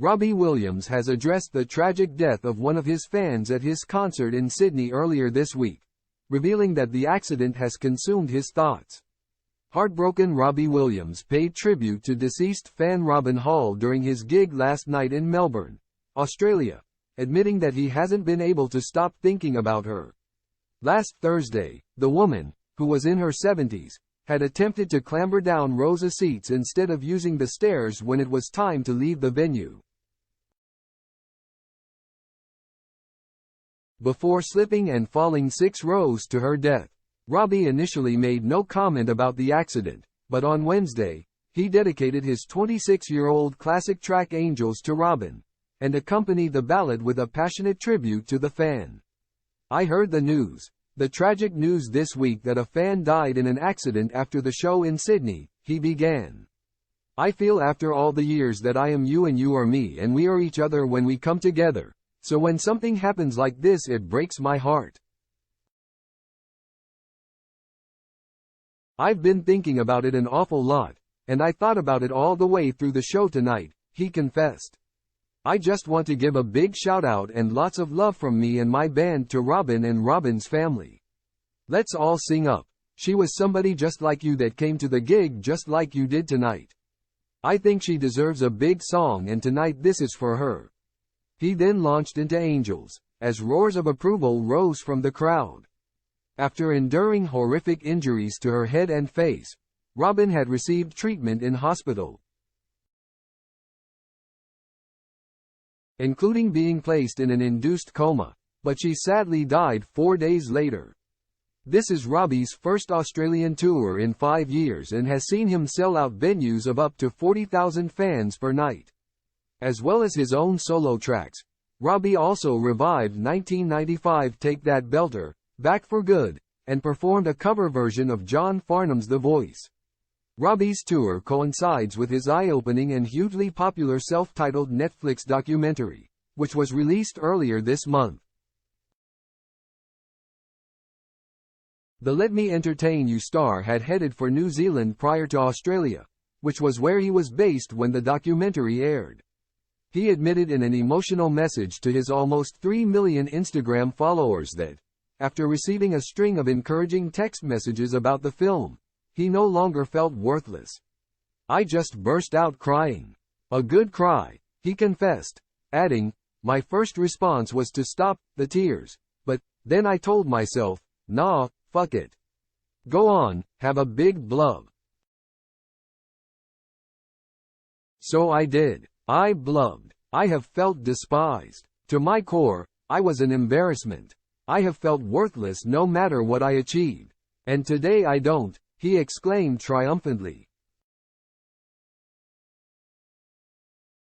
Robbie Williams has addressed the tragic death of one of his fans at his concert in Sydney earlier this week, revealing that the accident has consumed his thoughts. Heartbroken Robbie Williams paid tribute to deceased fan Robin Hall during his gig last night in Melbourne, Australia, admitting that he hasn't been able to stop thinking about her. Last Thursday, the woman, who was in her 70s, had attempted to clamber down rows of seats instead of using the stairs when it was time to leave the venue. Before slipping and falling 6 rows to her death. Robbie initially made no comment about the accident, but on Wednesday, he dedicated his 26-year-old classic track Angels to Robin, and accompanied the ballad with a passionate tribute to the fan. "I heard the news, the tragic news this week that a fan died in an accident after the show in Sydney," he began. "I feel after all the years that I am you and you are me and we are each other when we come together, so when something happens like this it breaks my heart. I've been thinking about it an awful lot, and I thought about it all the way through the show tonight," he confessed. "I just want to give a big shout out and lots of love from me and my band to Robin and Robin's family. Let's all sing up. She was somebody just like you that came to the gig just like you did tonight. I think she deserves a big song and tonight this is for her." He then launched into Angels, as roars of approval rose from the crowd. After enduring horrific injuries to her head and face, Robin had received treatment in hospital, including being placed in an induced coma, but she sadly died 4 days later. This is Robbie's first Australian tour in 5 years and has seen him sell out venues of up to 40,000 fans per night. As well as his own solo tracks, Robbie also revived 1995 Take That belter, Back for Good, and performed a cover version of John Farnham's The Voice. Robbie's tour coincides with his eye-opening and hugely popular self-titled Netflix documentary, which was released earlier this month. The Let Me Entertain You star had headed for New Zealand prior to Australia, which was where he was based when the documentary aired. He admitted in an emotional message to his almost 3 million Instagram followers that, after receiving a string of encouraging text messages about the film, he no longer felt worthless. "I just burst out crying. A good cry," he confessed, adding, "My first response was to stop the tears, but then I told myself, nah, fuck it. Go on, have a big blub. So I did. I blubbed. I have felt despised. To my core, I was an embarrassment. I have felt worthless no matter what I achieved. And today I don't," he exclaimed triumphantly.